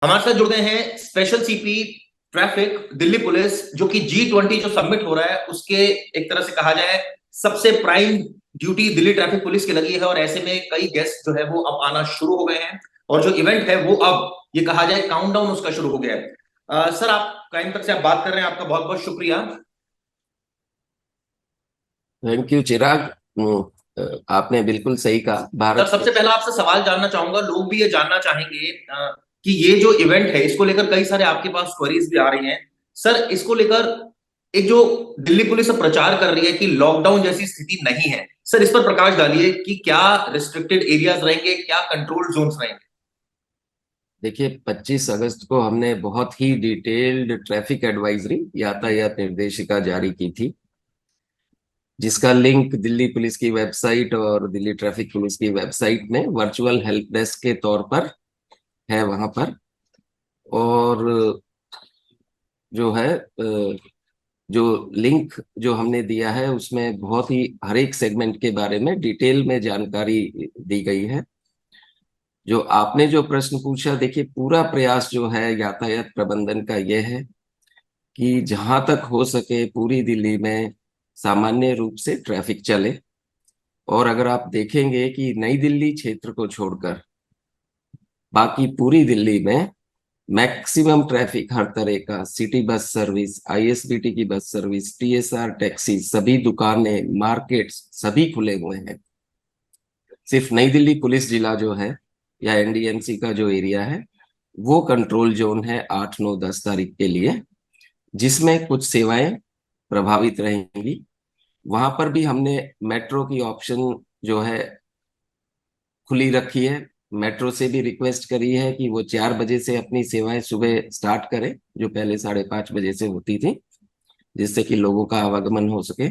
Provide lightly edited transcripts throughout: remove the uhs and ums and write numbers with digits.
हमारे साथ जुड़ गए हैं special CP traffic Delhi police, जो कि G20 जो सबमिट हो रहा है उसके एक तरह से कहा जाए सबसे prime duty Delhi traffic police की लगी है। और ऐसे में कई गेस्ट जो है वो अब आना शुरू हो गए हैं और जो इवेंट है वो अब ये कहा जाए काउंटडाउन उसका शुरू हो गया है। सर, आप टाइम तक से आप बात कर रहे हैं, आपका बहुत बहुत शुक्रिया। थैंक यू चिराग। आपने बिल्कुल सही कहा। सर, भारत सबसे पहला आपसे सवाल जानना चाहूंगा, लोग भी ये जानना चाहेंगे कि ये जो इवेंट है इसको लेकर कई सारे आपके पास क्वेरीज भी आ रही हैं। सर, इसको लेकर एक जो दिल्ली पुलिस अब प्रचार कर रही है कि लॉकडाउन जैसी स्थिति नहीं है, सर इस पर प्रकाश डालिए कि क्या रिस्ट्रिक्टेड एरियाज रहेंगे, क्या कंट्रोल जोन्स रहेंगे। देखिए, 25 अगस्त को हमने बहुत ही डिटेल्ड ट्रैफिक एडवाइजरी यातायात निर्देशिका जारी की थी, जिसका लिंक दिल्ली पुलिस की वेबसाइट और दिल्ली ट्रैफिक पुलिस की वेबसाइट में वर्चुअल हेल्प डेस्क के तौर पर है वहां पर। और जो है जो लिंक जो हमने दिया है उसमें बहुत ही हर एक सेगमेंट के बारे में डिटेल में जानकारी दी गई है। जो आपने जो प्रश्न पूछा, देखिए पूरा प्रयास जो है यातायात प्रबंधन का यह है कि जहां तक हो सके पूरी दिल्ली में सामान्य रूप से ट्रैफिक चले। और अगर आप देखेंगे कि नई दिल्ली क्षेत्र को छोड़कर बाकी पूरी दिल्ली में मैक्सिमम ट्रैफिक, हर तरह का सिटी बस सर्विस, आईएसबीटी की बस सर्विस, टीएसआर टैक्सी, सभी दुकानें, मार्केट्स सभी खुले हुए हैं। सिर्फ नई दिल्ली पुलिस जिला जो है या एनडीएमसी का जो एरिया है वो कंट्रोल जोन है 8, 9, 10 तारीख के लिए, जिसमें कुछ सेवाएं प्रभावित रहेंगी। वहां पर भी हमने मेट्रो की ऑप्शन जो है खुली रखी है। मेट्रो से भी रिक्वेस्ट करी है कि वो 4 बजे से अपनी सेवाएं सुबह स्टार्ट करें, जो पहले 5:30 बजे से होती थी, जिससे कि लोगों का आवागमन हो सके।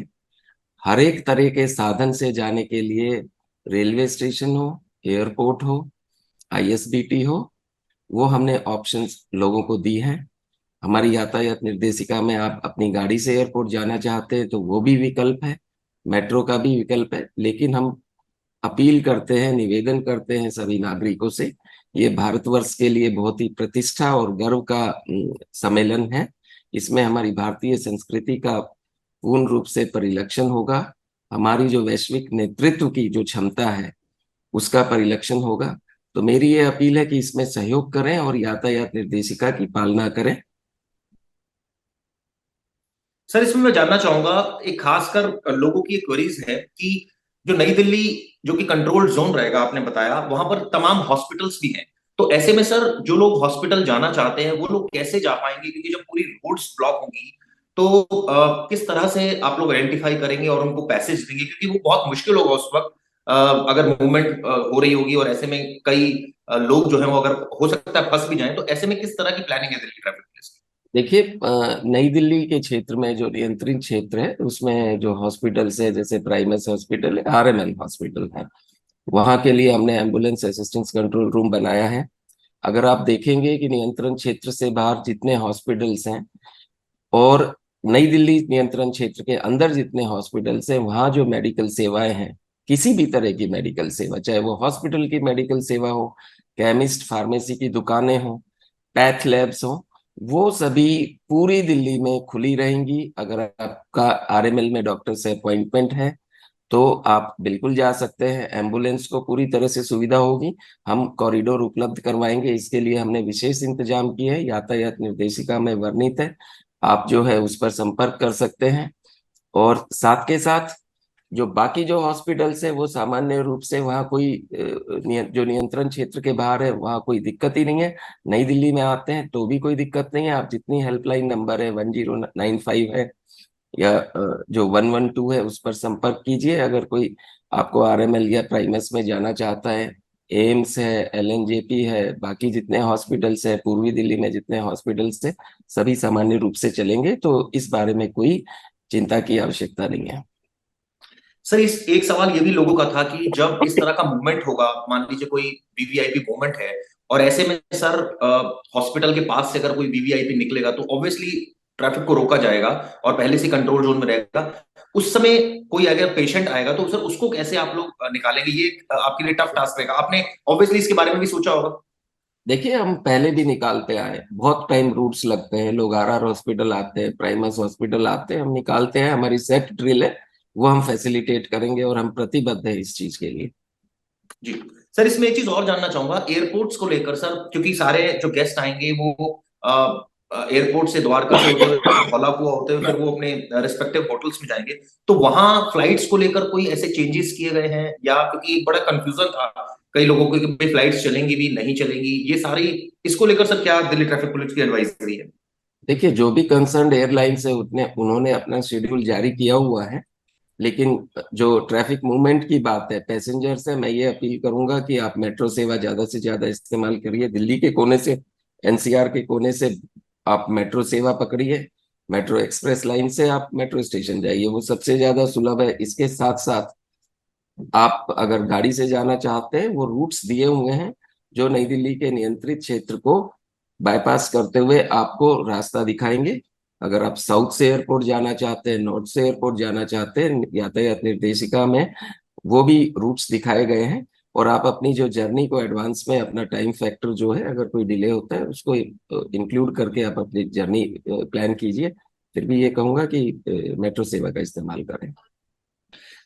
हर एक तरह के साधन से जाने के लिए, रेलवे स्टेशन हो, एयरपोर्ट हो, आईएसबीटी हो, वो हमने ऑप्शंस लोगों को दी हैं। हमारी यातायात निर्देशिका में आप अपनी गाड़ी से एयरपोर्ट जाना चाहते हैं तो वो भी विकल्प है, मेट्रो का भी विकल्प है। लेकिन हम अपील करते हैं, निवेदन करते हैं सभी नागरिकों से, ये भारतवर्ष के लिए बहुत ही प्रतिष्ठा और गर्व का सम्मेलन है। इसमें हमारी भारतीय संस्कृति का पूर्ण रूप से परिलक्षण होगा। हमारी जो वैश्विक नेतृत्व की जो क्षमता है उसका परिलक्षण होगा। तो मेरी ये अपील है कि इसमें सहयोग करें और यातायात निर्देशिका की पालना करें। सर, इसमें मैं जानना चाहूंगा, एक खासकर लोगों की क्वेरीज है कि जो नई दिल्ली जो कि कंट्रोल जोन रहेगा, आपने बताया वहां पर तमाम हॉस्पिटल्स भी हैं। तो ऐसे में सर, जो लोग हॉस्पिटल जाना चाहते हैं वो लोग कैसे जा पाएंगे, क्योंकि जब पूरी रोड्स ब्लॉक होंगी तो किस तरह से आप लोग आइडेंटिफाई करेंगे और उनको पैसेज देंगे, क्योंकि वो बहुत मुश्किल होगा उस वक्त अगर मूवमेंट हो रही होगी और ऐसे में कई लोग जो है वो अगर हो सकता है फंस भी जाएं, तो ऐसे में किस तरह की प्लानिंग है दिल्ली ट्रैफिक पुलिस की। देखिए, नई दिल्ली के क्षेत्र में जो नियंत्रित क्षेत्र है उसमें जो हॉस्पिटल्स है, जैसे प्राइमेस हॉस्पिटल है, आरएमएल हॉस्पिटल है, वहां के लिए हमने एम्बुलेंस असिस्टेंस कंट्रोल रूम बनाया है। अगर आप देखेंगे कि नियंत्रण क्षेत्र से बाहर जितने हॉस्पिटल्स हैं और नई दिल्ली नियंत्रण क्षेत्र के अंदर जितने हॉस्पिटल्स हैं, वहां जो मेडिकल सेवाएं हैं, किसी भी तरह की मेडिकल सेवा, चाहे वो हॉस्पिटल की मेडिकल सेवा हो, केमिस्ट फार्मेसी की दुकानें हो, पैथ लैब्स हो, वो सभी पूरी दिल्ली में खुली रहेंगी। अगर आपका आरएमएल में डॉक्टर से अपॉइंटमेंट है तो आप बिल्कुल जा सकते हैं। एम्बुलेंस को पूरी तरह से सुविधा होगी। हम कॉरिडोर उपलब्ध करवाएंगे, इसके लिए हमने विशेष इंतजाम किए हैं, यातायात निर्देशिका में वर्णित है। आप जो है उस पर संपर्क कर सकते हैं। और साथ के साथ जो बाकी जो हॉस्पिटल्स है वो सामान्य रूप से वहाँ कोई जो नियंत्रण क्षेत्र के बाहर है वहाँ कोई दिक्कत ही नहीं है। नई दिल्ली में आते हैं तो भी कोई दिक्कत नहीं है। आप जितनी हेल्पलाइन नंबर है 1095 है या जो 112 है उस पर संपर्क कीजिए। अगर कोई आपको आरएमएल या प्राइमस में जाना चाहता है, एम्स है, एलएनजेपी है, बाकी जितने हॉस्पिटल्स है, पूर्वी दिल्ली में जितने हॉस्पिटल्स है, सभी सामान्य रूप से चलेंगे। तो इस बारे में कोई चिंता की आवश्यकता नहीं है। सर, इस एक सवाल ये भी लोगों का था कि जब इस तरह का मूवमेंट होगा, मान लीजिए कोई वीवीआईपी मूवमेंट है और ऐसे में सर हॉस्पिटल के पास से अगर कोई वीवीआईपी निकलेगा तो ऑब्वियसली ट्रैफिक को रोका जाएगा और पहले से कंट्रोल जोन में रहेगा। उस समय कोई अगर पेशेंट आएगा तो सर उसको कैसे आप लोग निकालेंगे, ये आपके लिए टफ टास्क रहेगा। आपने ऑब्वियसली इसके बारे में भी सोचा होगा। देखिए, हम पहले भी निकालते आए, बहुत टाइम रूट्स लगते हैं, लोग आरआर हॉस्पिटल आते हैं, प्राइमस हॉस्पिटल आते हैं, हम निकालते हैं, हमारी सेट ड्रिल है, वो हम फैसिलिटेट करेंगे और हम प्रतिबद्ध है इस चीज के लिए। जी सर, इसमें एक चीज और जानना चाहूंगा एयरपोर्ट्स को लेकर सर, क्योंकि सारे जो गेस्ट आएंगे वो एयरपोर्ट से द्वारका से होते हुए धौला कुआं होते हुए फिर वो अपने रिस्पेक्टिव होटल्स में जाएंगे। तो वहां फ्लाइट्स को लेकर कोई ऐसे चेंजेस किए गए हैं या, क्योंकि एक बड़ा कंफ्यूजन था कई लोगों को कि भाई फ्लाइट्स चलेंगी भी नहीं चलेंगी, ये सारी, इसको लेकर सर क्या दिल्ली ट्रैफिक पुलिस की एडवाइजरी है? देखिए, जो भी कंसर्न एयरलाइंस है उतने उन्होंने अपना शेड्यूल जारी किया हुआ है, लेकिन जो ट्रैफिक मूवमेंट की बात है पैसेंजर से, मैं ये अपील करूंगा कि आप मेट्रो सेवा ज्यादा से ज्यादा इस्तेमाल करिए। दिल्ली के कोने से, एनसीआर के कोने से आप मेट्रो सेवा पकड़िए, मेट्रो एक्सप्रेस लाइन से आप मेट्रो स्टेशन जाइए, वो सबसे ज्यादा सुलभ है। इसके साथ साथ आप अगर गाड़ी से जाना चाहते हैं, वो रूट्स दिए हुए हैं जो नई दिल्ली के नियंत्रित क्षेत्र को बाईपास करते हुए आपको रास्ता दिखाएंगे। अगर आप साउथ से एयरपोर्ट जाना चाहते हैं, नॉर्थ से एयरपोर्ट जाना चाहते हैं, यातायात निर्देशिका में वो भी रूट्स दिखाए गए हैं। और आप अपनी जो जर्नी को एडवांस में अपना टाइम फैक्टर जो है, अगर कोई डिले होता है उसको इंक्लूड करके आप अपनी जर्नी प्लान कीजिए। फिर भी ये कहूंगा कि मेट्रो सेवा का इस्तेमाल करें।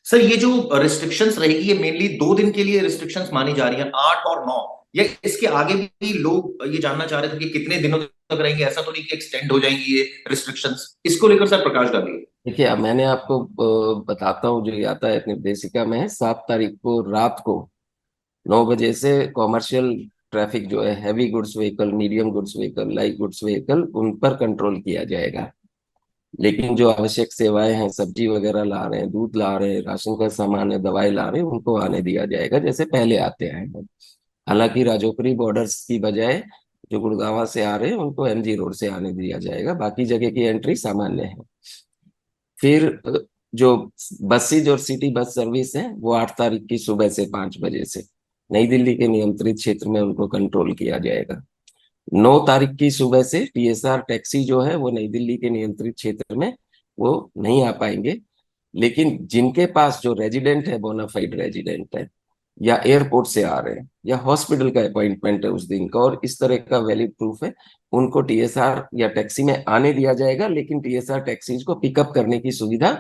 सर ये जो रिस्ट्रिक्शंस रहेगी ये मेनली 2 दिन के लिए रिस्ट्रिक्शंस मानी जा रही हैं, 8 और 9, या इसके आगे भी लोग ये जानना चाह रहे थे कि कितने दिनों तक रहेंगे, ऐसा तो नहीं कि एक्सटेंड हो जाएंगी ये रिस्ट्रिक्शंस, इसको लेकर सर प्रकाश डालिए। देखिए, अब मैंने आपको बताता हूँ, जो यातायात निर्देशिका में है, 7 तारीख को रात को 9 बजे से कॉमर्शियल ट्रैफिक जो है, heavy goods vehicle, medium goods vehicle, light goods vehicle, उन पर कंट्रोल किया जाएगा। लेकिन जो आवश्यक सेवाएं हैं, सब्जी वगैरह ला रहे हैं, दूध ला रहे हैं, राशन का सामान है, दवाई ला रहे हैं, उनको आने दिया जाएगा जैसे पहले आते आए हैं। हालांकि राजोपरी बॉर्डर्स की बजाय जो गुड़गांव से आ रहे हैं उनको एमजी रोड से आने दिया जाएगा, बाकी जगह की एंट्री सामान्य है। फिर जो बसेज और सिटी बस सर्विस है, वो 8 तारीख की सुबह से 5 बजे से नई दिल्ली के नियंत्रित क्षेत्र में उनको कंट्रोल किया जाएगा। 9 तारीख की सुबह से टीएसआर टैक्सी जो है वो नई दिल्ली के नियंत्रित क्षेत्र में वो नहीं आ पाएंगे। लेकिन जिनके पास जो रेजिडेंट है, बोनाफाइड रेजिडेंट है, या एयरपोर्ट से आ रहे हैं, या हॉस्पिटल का अपॉइंटमेंट है उस दिन का और इस तरह का वैलिड प्रूफ है, उनको टीएसआर या टैक्सी में आने दिया जाएगा। लेकिन टीएसआर टैक्सीज को पिकअप करने की सुविधा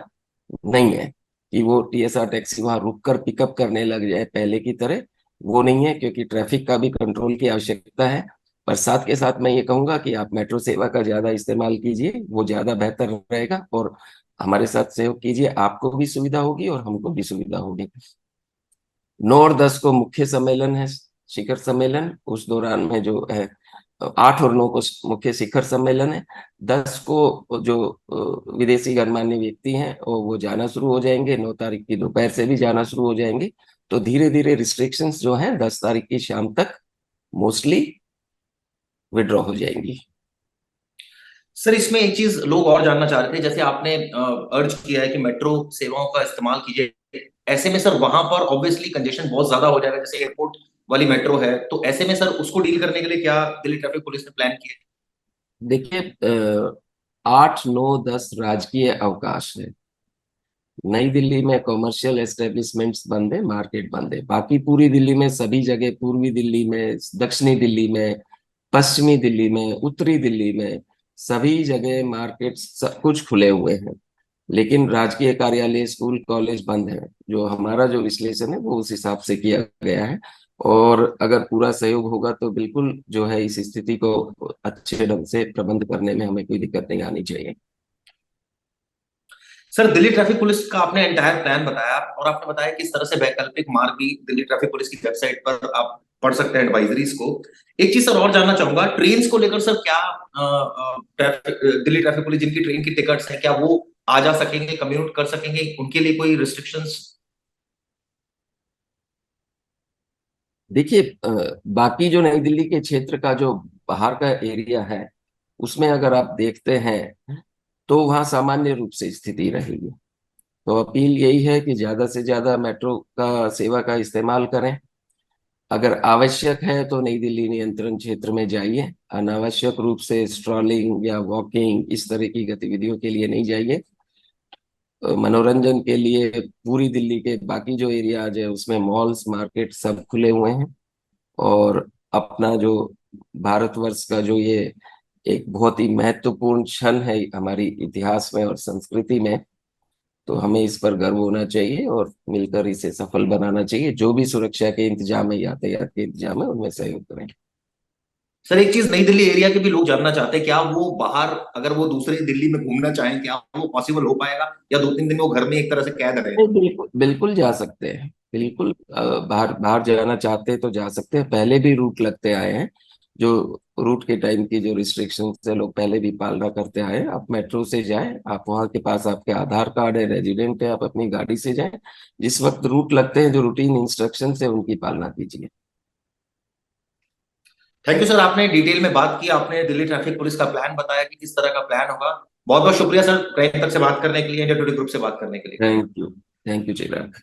नहीं है कि वो टीएसआर टैक्सी वहां रुक कर पिकअप करने लग जाए पहले की तरह, वो नहीं है, क्योंकि ट्रैफिक का भी कंट्रोल की आवश्यकता है। पर साथ के साथ मैं ये कहूंगा कि आप मेट्रो सेवा का ज्यादा इस्तेमाल कीजिए, वो ज्यादा बेहतर रहेगा, और हमारे साथ सहयोग कीजिए, आपको भी सुविधा होगी और हमको भी सुविधा होगी। 9 और 10 को मुख्य सम्मेलन है, शिखर सम्मेलन, उस दौरान में जो है 8 और 9 को मुख्य शिखर सम्मेलन है। 10 को जो विदेशी गणमान्य व्यक्ति हैं और वो जाना शुरू हो जाएंगे, 9 तारीख की दोपहर से भी जाना शुरू हो जाएंगे। तो धीरे धीरे रिस्ट्रिक्शंस जो हैं 10 तारीख की शाम तक मोस्टली विड्रॉ हो जाएंगी। सर इसमें एक चीज लोग और जानना चाह रहे थे, जैसे आपने अर्ज किया है कि मेट्रो सेवाओं का इस्तेमाल कीजिए, ऐसे में सर वहां पर ऑब्वियसली कंजेशन बहुत ज्यादा हो जाएगा, जैसे एयरपोर्ट वाली मेट्रो है, तो ऐसे में सर उसको डील करने के लिए क्या दिल्ली ट्रैफिक पुलिस ने प्लान किया? देखिए, 8, 9, 10 राजकीय अवकाश है। नई दिल्ली में कॉमर्शियल एस्टेब्लिशमेंट्स बंद है, मार्केट बंद है। बाकी पूरी दिल्ली में सभी जगह, पूर्वी दिल्ली में, दक्षिणी दिल्ली में, पश्चिमी दिल्ली में, उत्तरी दिल्ली में, सभी जगह मार्केट सब कुछ खुले हुए हैं। लेकिन राजकीय कार्यालय, स्कूल, कॉलेज बंद है। जो हमारा जो विश्लेषण है वो उस हिसाब से किया गया है। और अगर पूरा सहयोग होगा तो बिल्कुल जो है इस स्थिति को अच्छे ढंग से प्रबंध करने में हमें कोई दिक्कत नहीं आनी चाहिए। सर दिल्ली ट्रैफिक पुलिस का आपने एंटायर प्लान बताया और आपने बताया किस तरह से वैकल्पिक मार्ग भी दिल्ली ट्रैफिक पुलिस की वेबसाइट पर आप पढ़ सकते हैं एडवाइजरीज को। एक चीज सर और जानना चाहूंगा, ट्रेन को लेकर सर क्या दिल्ली ट्रैफिक पुलिस जिनकी ट्रेन की टिकट्स है क्या वो आ जा सकेंगे, कम्यूट कर सकेंगे, उनके लिए कोई रिस्ट्रिक्शंस? देखिए, बाकी जो नई दिल्ली के क्षेत्र का जो बाहर का एरिया है, उसमें अगर आप देखते हैं तो वहाँ सामान्य रूप से स्थिति रहेगी। तो अपील यही है कि ज्यादा से ज्यादा मेट्रो का सेवा का इस्तेमाल करें। अगर आवश्यक है तो नई दिल्ली नियंत्रण क्षेत्र में जाइए, अनावश्यक रूप से स्ट्रॉलिंग या वॉकिंग इस तरह की गतिविधियों के लिए नहीं जाइए। मनोरंजन के लिए पूरी दिल्ली के बाकी जो एरियाज है उसमें मॉल्स, मार्केट सब खुले हुए हैं। और अपना जो भारतवर्ष का जो ये एक बहुत ही महत्वपूर्ण क्षण है हमारी इतिहास में और संस्कृति में, तो हमें इस पर गर्व होना चाहिए और मिलकर इसे सफल बनाना चाहिए। जो भी सुरक्षा के इंतजाम है, यातायात के इंतजाम है, उनमें सहयोग करें। सर एक चीज नई दिल्ली एरिया के भी लोग जानना चाहते हैं, क्या वो बाहर अगर वो दूसरे दिल्ली में घूमना चाहें, क्या वो पॉसिबल हो पाएगा, या 2-3 दिन वो घर में एक तरह से कैद रहे? नहीं, बिल्कुल बिल्कुल जा सकते हैं, बिल्कुल। बाहर बाहर जाना चाहते हैं तो जा सकते हैं। पहले भी रूट लगते आए हैं, जो रूट के टाइम की जो रिस्ट्रिक्शन है लोग पहले भी पालना करते आए हैं। आप मेट्रो से जाएं, आप वहां के पास आपके आधार कार्ड है, रेजिडेंट है, आप अपनी गाड़ी से जाएं। जिस वक्त रूट लगते हैं, जो रूटीन इंस्ट्रक्शन है उनकी पालना कीजिए। थैंक यू सर, आपने डिटेल में बात की, आपने दिल्ली ट्रैफिक पुलिस का प्लान बताया कि किस तरह का प्लान होगा। बहुत बहुत शुक्रिया सर, क्राइम तक से बात करने के लिए, इंडिया टुडे ग्रुप से बात करने के लिए। Thank you Chirag.